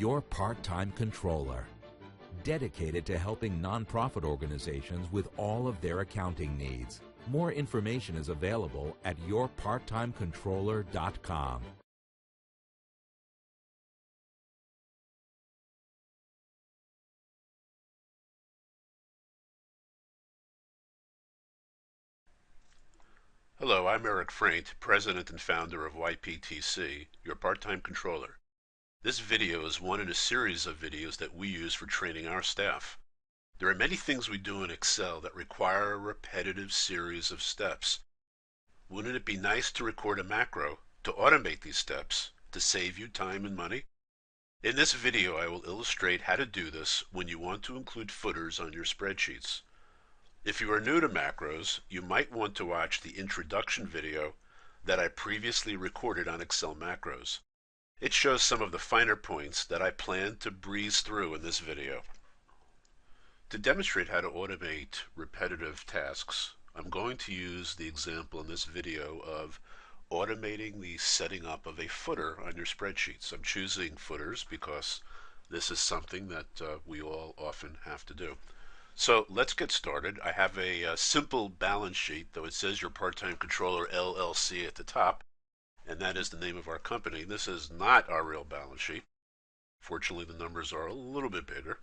your part-time controller. Dedicated to helping nonprofit organizations with all of their accounting needs. More information is available at yourparttimecontroller.com. Hello, I'm Eric Freint, President and founder of YPTC, your part-time controller. This video is one in a series of videos that we use for training our staff. There are many things we do in Excel that require a repetitive series of steps. Wouldn't it be nice to record a macro to automate these steps to save you time and money? In this video, I will illustrate how to do this when you want to include footers on your spreadsheets. If you are new to macros, you might want to watch the introduction video that I previously recorded on Excel macros. It shows some of the finer points that I plan to breeze through in this video. To demonstrate how to automate repetitive tasks, I'm going to use the example in this video of automating the setting up of a footer on your spreadsheets. I'm choosing footers because this is something that we all often have to do. So let's get started. I have a simple balance sheet, though it says your part-time controller LLC at the top, and that is the name of our company. This is not our real balance sheet. Fortunately, the numbers are a little bit bigger.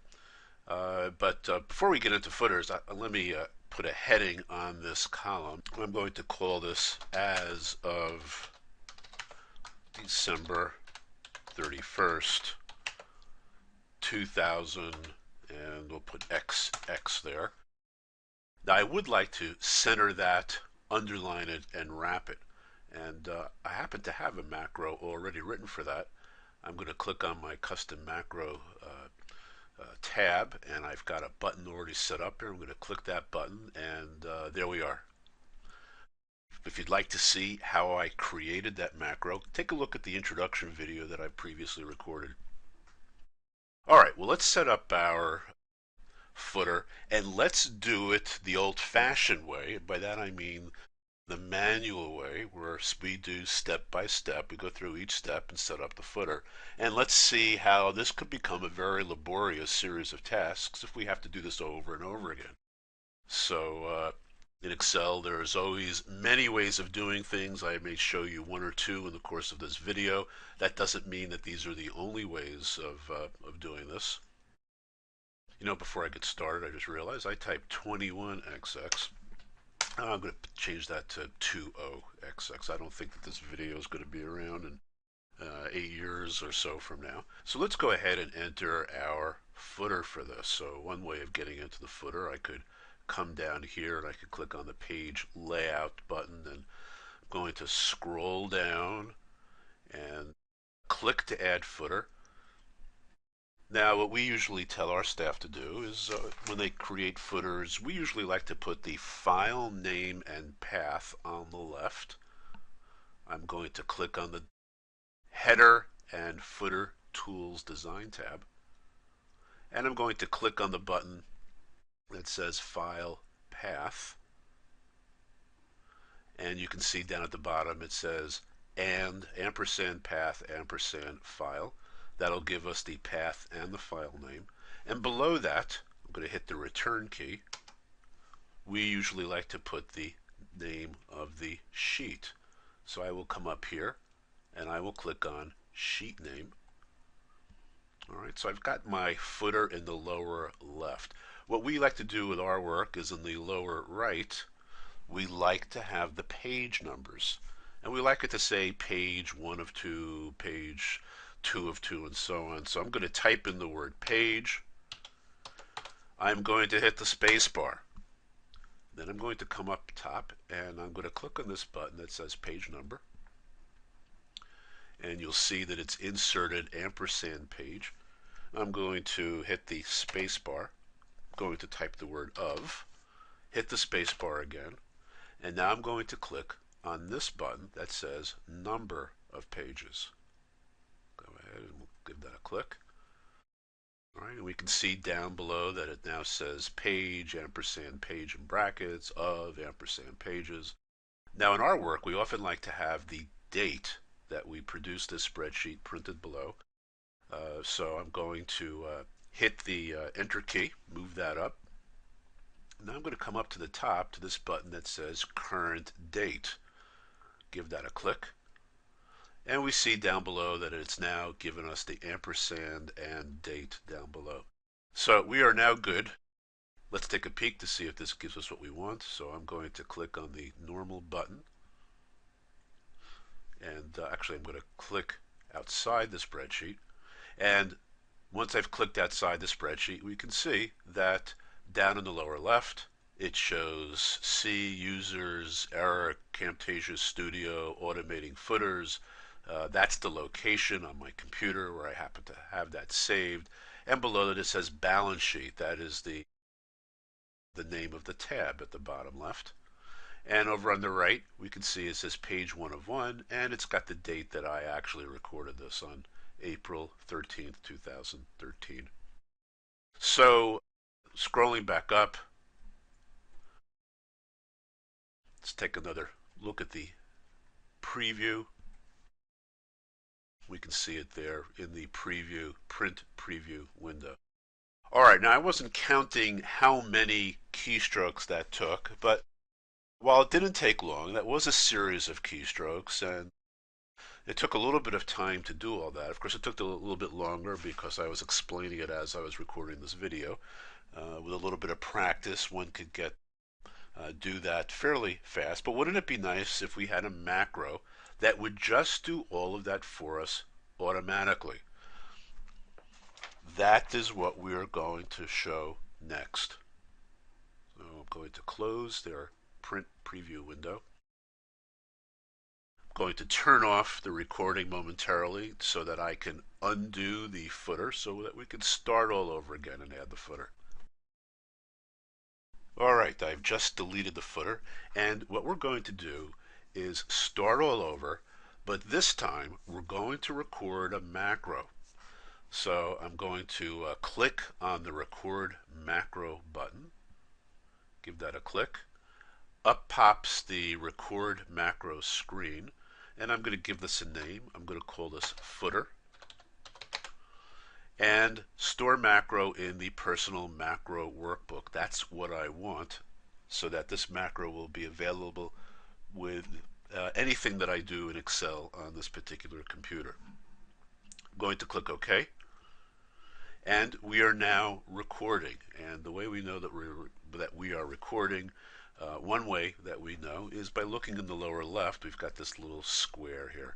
But before we get into footers, let me put a heading on this column. I'm going to call this as of December 31st, 2000. And we'll put XX there. Now I would like to center that, underline it, and wrap it. And I happen to have a macro already written for that. I'm going to click on my custom macro tab, and I've got a button already set up here. I'm going to click that button, and there we are. If you'd like to see how I created that macro, take a look at the introduction video that I previously recorded. Alright, well, let's set up our footer, and let's do it the old-fashioned way. By that I mean the manual way, where we do step by step. We go through each step and set up the footer. And let's see how this could become a very laborious series of tasks if we have to do this over and over again. So in Excel, there's always many ways of doing things. I may show you one or two in the course of this video. That doesn't mean that these are the only ways of doing this. You know, before I get started, I just realized I typed 21XX. I'm going to change that to 20XX. I don't think that this video is going to be around in 8 years or so from now. So let's go ahead and enter our footer for this. So one way of getting into the footer, I could come down here and I could click on the page layout button, and I'm going to scroll down and click to add footer. Now what we usually tell our staff to do is when they create footers, we usually like to put the file name and path on the left. I'm going to click on the header and footer tools design tab, and I'm going to click on the button that says File Path, and you can see down at the bottom it says and ampersand path ampersand file. That'll give us the path and the file name. And below that, I'm going to hit the return key. We usually like to put the name of the sheet. So I will come up here and I will click on sheet name. Alright, so I've got my footer in the lower left. What we like to do with our work is in the lower right, we like to have the page numbers. And we like it to say page 1 of 2, page 2 of 2, and so on. So I'm going to type in the word page. I'm going to hit the space bar. Then I'm going to come up top and I'm going to click on this button that says page number. And you'll see that it's inserted ampersand page. I'm going to hit the space bar. Going to type the word of, hit the space bar again, and now I'm going to click on this button that says number of pages. Go ahead and we'll give that a click. All right, and we can see down below that it now says page ampersand page in brackets of ampersand pages. Now in our work, we often like to have the date that we produce this spreadsheet printed below. So I'm going to hit the enter key, move that up. Now I'm going to come up to the top to this button that says current date. Give that a click. And we see down below that it's now given us the ampersand and date down below. So we are now good. Let's take a peek to see if this gives us what we want. So I'm going to click on the normal button. And actually I'm going to click outside the spreadsheet. And once I've clicked outside the spreadsheet, we can see that down in the lower left, it shows C, users, error, Camtasia Studio, automating footers. That's the location on my computer where I happen to have that saved. And below that it says balance sheet. That is the name of the tab at the bottom left. And over on the right, we can see it says page 1 of 1, and it's got the date that I actually recorded this on, April 13th, 2013. So scrolling back up, let's take another look at the preview. We can see it there in the preview, print preview window. All right, now I wasn't counting how many keystrokes that took, but while it didn't take long, that was a series of keystrokes, and it took a little bit of time to do all that. Of course, it took a little bit longer because I was explaining it as I was recording this video. With a little bit of practice, one could do that fairly fast. But wouldn't it be nice if we had a macro that would just do all of that for us automatically? That is what we are going to show next. So I'm going to close their print preview window. I'm going to turn off the recording momentarily so that I can undo the footer so that we can start all over again and add the footer. All right, I've just deleted the footer, and what we're going to do is start all over, but this time we're going to record a macro. So I'm going to click on the record macro button, give that a click. Up pops the record macro screen, and I'm going to give this a name. I'm going to call this footer, and store macro in the personal macro workbook. That's what I want, so that this macro will be available with anything that I do in Excel on this particular computer. I'm going to click OK. And we are now recording. And the way we know that we are recording, one way that we know is by looking in the lower left. We've got this little square here.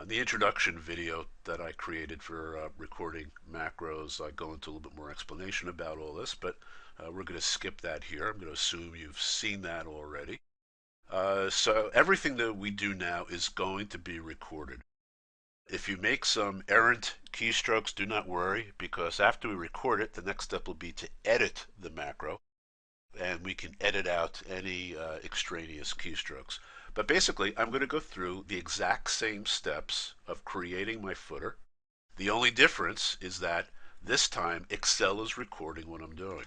The introduction video that I created for recording macros, I go into a little bit more explanation about all this, but we're going to skip that here. I'm going to assume you've seen that already. So everything that we do now is going to be recorded. If you make some errant keystrokes, do not worry, because after we record it, the next step will be to edit the macro, and we can edit out any extraneous keystrokes. But basically, I'm going to go through the exact same steps of creating my footer. The only difference is that this time Excel is recording what I'm doing.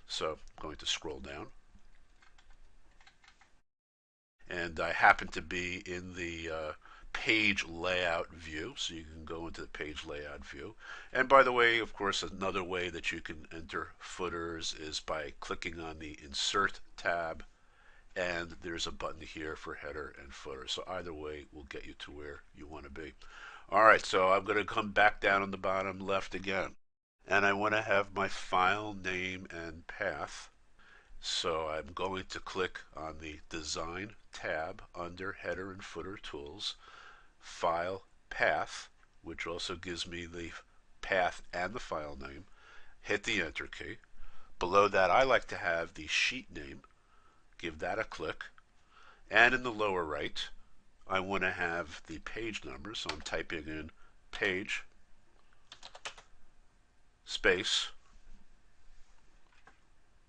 So I'm going to scroll down. And I happen to be in the page layout view, so you can go into the page layout view. And by the way, of course, another way that you can enter footers is by clicking on the Insert tab, and there's a button here for header and footer. So either way will get you to where you want to be. All right, so I'm going to come back down on the bottom left again, and I want to have my file name and path. So I'm going to click on the Design tab under Header and Footer Tools, File Path, which also gives me the path and the file name. Hit the Enter key. Below that, I like to have the sheet name. Give that a click. And in the lower right, I want to have the page number, so I'm typing in page space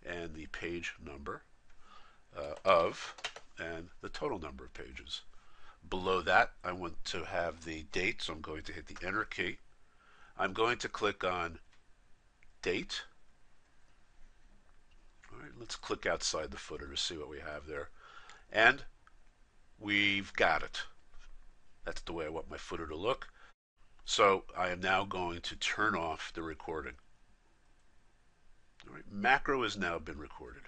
and the page number of and the total number of pages. Below that, I want to have the date, so I'm going to hit the Enter key. I'm going to click on Date. All right, let's click outside the footer to see what we have there. And we've got it. That's the way I want my footer to look. So I am now going to turn off the recording. All right, macro has now been recorded.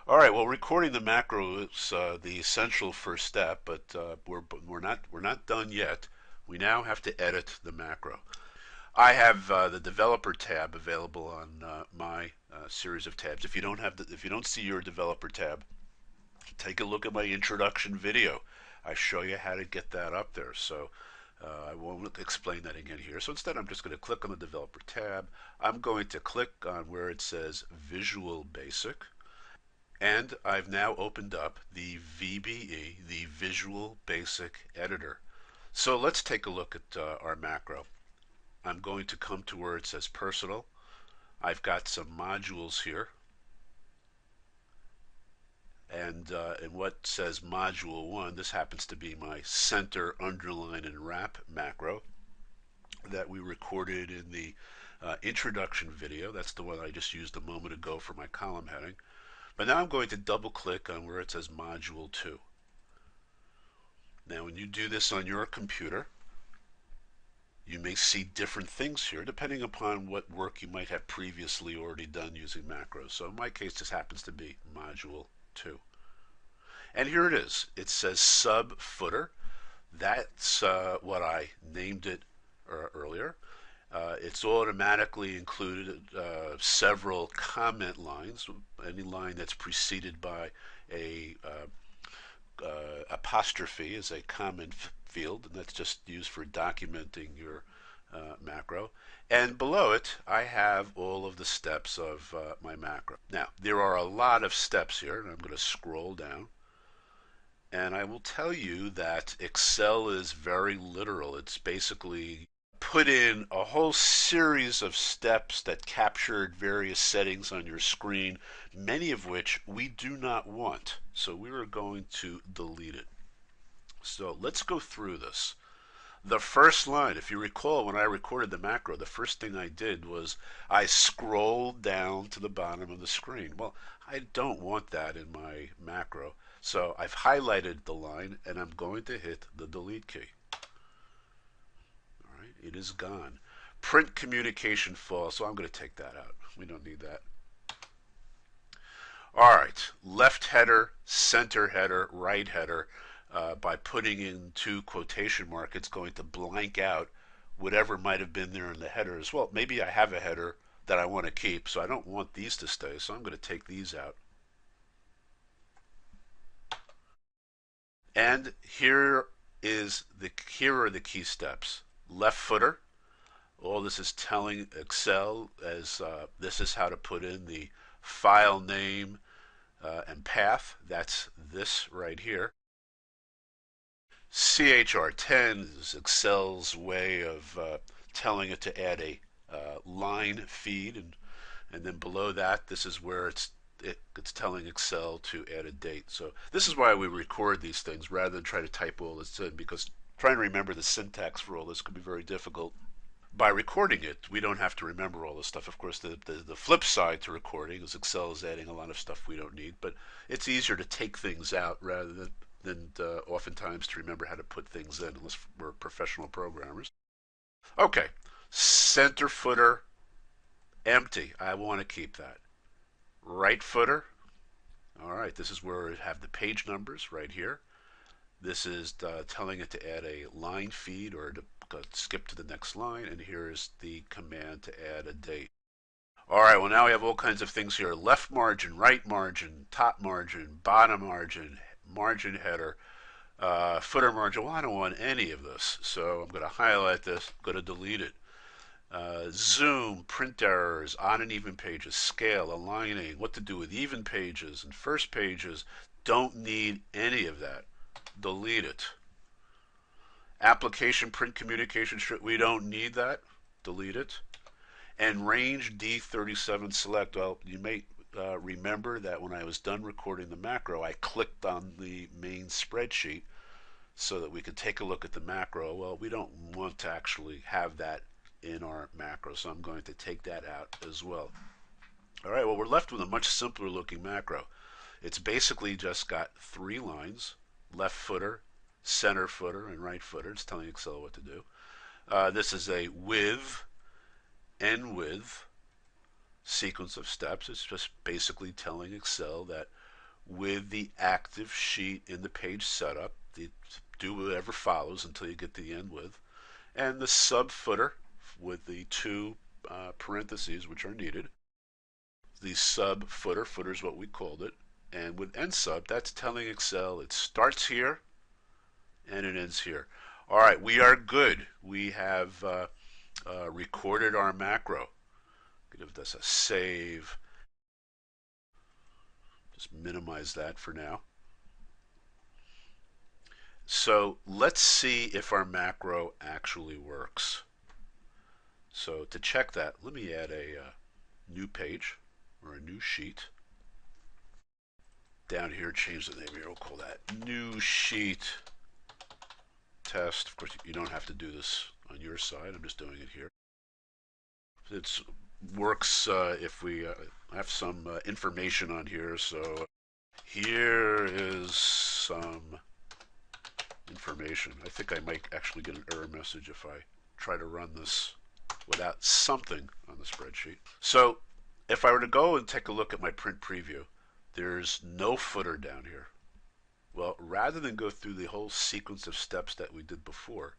All right. Well, recording the macro is the essential first step, but we're not done yet. We now have to edit the macro. I have the developer tab available on my series of tabs. If you don't see your developer tab, take a look at my introduction video. I show you how to get that up there. So I won't explain that again here. So instead, I'm just going to click on the developer tab. I'm going to click on where it says Visual Basic. And I've now opened up the VBE, the Visual Basic Editor. So let's take a look at our macro. I'm going to come to where it says Personal. I've got some modules here. And in what says Module 1, this happens to be my center, underline, and wrap macro that we recorded in the introduction video. That's the one I just used a moment ago for my column heading. But now I'm going to double click on where it says Module 2. Now when you do this on your computer, you may see different things here depending upon what work you might have previously already done using macros. So in my case, this happens to be Module 2. And here it is. It says sub footer. That's what I named it earlier. It's automatically included several comment lines. Any line that's preceded by a apostrophe is a comment field, and that's just used for documenting your macro. And below it, I have all of the steps of my macro. Now, there are a lot of steps here, and I'm going to scroll down. And I will tell you that Excel is very literal. It's basically put in a whole series of steps that captured various settings on your screen, many of which we do not want. So we are going to delete it. So let's go through this. The first line, if you recall, when I recorded the macro, the first thing I did was I scrolled down to the bottom of the screen. Well, I don't want that in my macro. So I've highlighted the line and I'm going to hit the delete key. All right, it is gone. Print communication false, so I'm going to take that out. We don't need that. All right, left header, center header, right header. By putting in two quotation marks, it's going to blank out whatever might have been there in the header as well. Maybe I have a header that I want to keep, so I don't want these to stay, so I'm going to take these out. And here are the key steps. Left footer. All this is telling Excel as this is how to put in the file name and path. That's this right here. CHR10 is Excel's way of telling it to add a line feed, and then below that, this is where it's telling Excel to add a date. So this is why we record these things rather than try to type all this in, because trying to remember the syntax for all this could be very difficult. By recording it, we don't have to remember all this stuff. Of course, the flip side to recording is Excel is adding a lot of stuff we don't need, but it's easier to take things out rather than oftentimes to remember how to put things in, unless we're professional programmers. Okay, center footer, empty. I want to keep that. Right footer. All right, this is where we have the page numbers right here. This is telling it to add a line feed or to skip to the next line, and here is the command to add a date. All right, well now we have all kinds of things here. Left margin, right margin, top margin, bottom margin, margin header, footer margin. Well, I don't want any of this, so I'm going to highlight this, I'm going to delete it. Zoom, print errors, odd and even pages, scale, aligning, what to do with even pages and first pages. Don't need any of that. Delete it. Application, print communication, we don't need that. Delete it. And range D37 select. Well, you may remember that when I was done recording the macro, I clicked on the main spreadsheet so that we could take a look at the macro. Well, we don't want to actually have that in our macro, so I'm going to take that out as well. All right, well, we're left with a much simpler looking macro. It's basically just got 3 lines, left footer, center footer and right footer. It's telling Excel what to do. This is a with and with sequence of steps. It's just basically telling Excel that with the active sheet in the page setup, do whatever follows until you get to the end with, and the sub footer with the two parentheses which are needed. The sub footer, footer is what we called it, and with end sub, that's telling Excel it starts here and it ends here. All right, we are good. We have recorded our macro. Give this a save. Just minimize that for now. So let's see if our macro actually works. So to check that, let me add a new page or a new sheet. Down here, change the name here. We'll call that new sheet test. Of course, you don't have to do this on your side. I'm just doing it here. It works if we have some information on here. So here is some information. I think I might actually get an error message if I try to run this without something on the spreadsheet. So if I were to go and take a look at my print preview, there's no footer down here. Well, rather than go through the whole sequence of steps that we did before,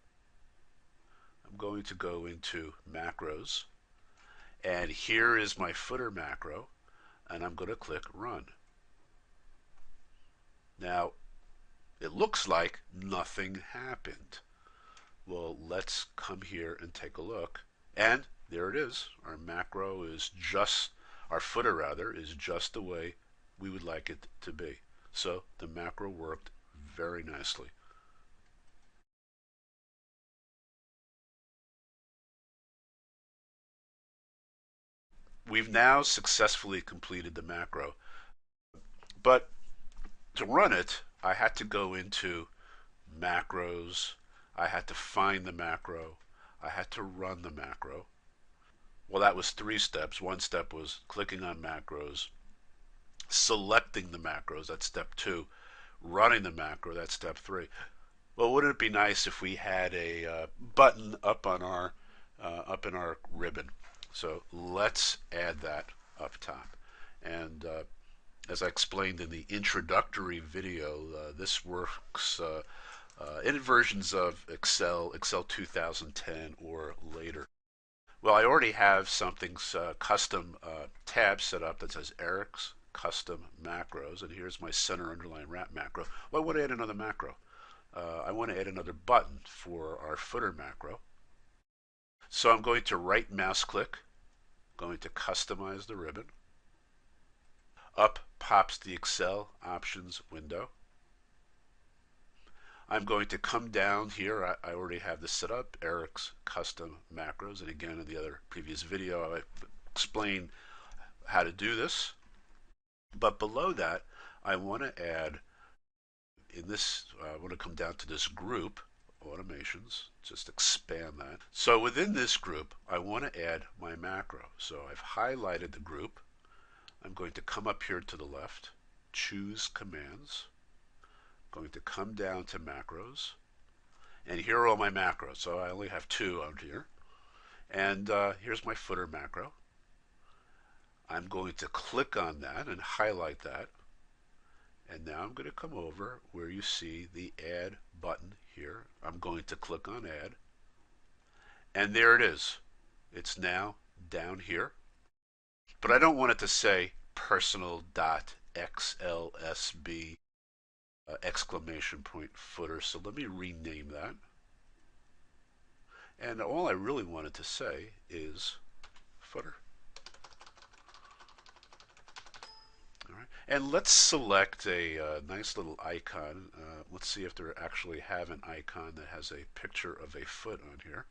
I'm going to go into macros, and here is my footer macro, and I'm going to click run. Now, it looks like nothing happened. Well, let's come here and take a look, and there it is. Our macro is just, our footer rather, is just the way we would like it to be. So the macro worked very nicely. We've now successfully completed the macro, but to run it, I had to go into macros, I had to find the macro, I had to run the macro. Well, that was 3 steps. One step was clicking on macros, selecting the macros, that's step 2, running the macro, that's step 3. Well, wouldn't it be nice if we had a button up on our up in our ribbon? So let's add that up top. And as I explained in the introductory video, this works in versions of Excel 2010 or later. Well, I already have something's custom tab set up that says Eric's Custom Macros, and here's my center underline wrap macro. Well, I want to add another macro. I want to add another button for our footer macro. So I'm going to right mouse click, going to customize the ribbon. Up pops the Excel options window. I'm going to come down here. I already have this set up, Eric's Custom Macros. And again, in the other previous video, I explained how to do this. But below that, I want to add, in this, I want to come down to this group, automations, just expand that. So within this group, I want to add my macro. So I've highlighted the group. I'm going to come up here to the left, choose commands, going to come down to macros, and here are all my macros. So I only have 2 out here. And here's my footer macro. I'm going to click on that and highlight that. And now I'm going to come over where you see the add button here. I'm going to click on add. And there it is. It's now down here. But I don't want it to say personal.xlsb exclamation point footer. So let me rename that. And all I really wanted to say is footer. All right. And let's select a nice little icon. Let's see if they actually have an icon that has a picture of a foot on here.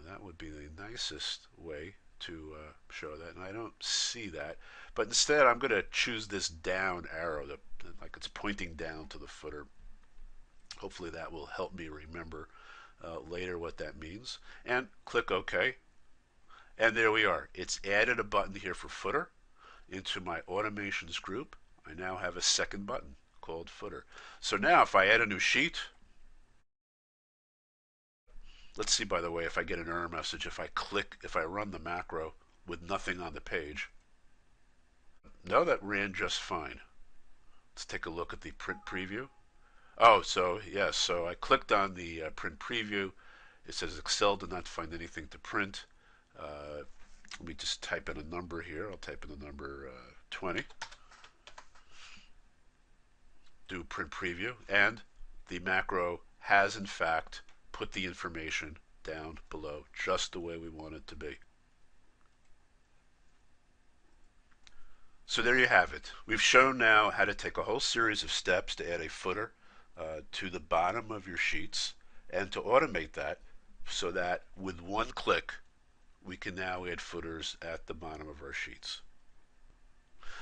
That would be the nicest way to show that, and I don't see that. But instead, I'm going to choose this down arrow, like it's pointing down to the footer. Hopefully that will help me remember later what that means. And click OK. And there we are. It's added a button here for footer into my automations group. I now have a second button called footer. So now if I add a new sheet, let's see, by the way, if I get an error message, if I run the macro with nothing on the page. No, that ran just fine. Let's take a look at the print preview. Oh, so yes, so I clicked on the print preview. It says Excel did not find anything to print. Let me just type in a number here. I'll type in the number 20. Do print preview, and the macro has in fact put the information down below just the way we want it to be. So there you have it. We've shown now how to take a whole series of steps to add a footer to the bottom of your sheets and to automate that so that with one click we can now add footers at the bottom of our sheets.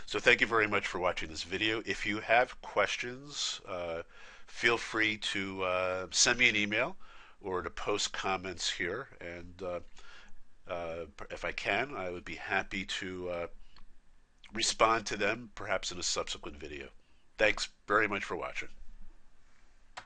So thank you very much for watching this video. If you have questions, feel free to send me an email or to post comments here, and if I can, I would be happy to respond to them perhaps in a subsequent video. Thanks very much for watching.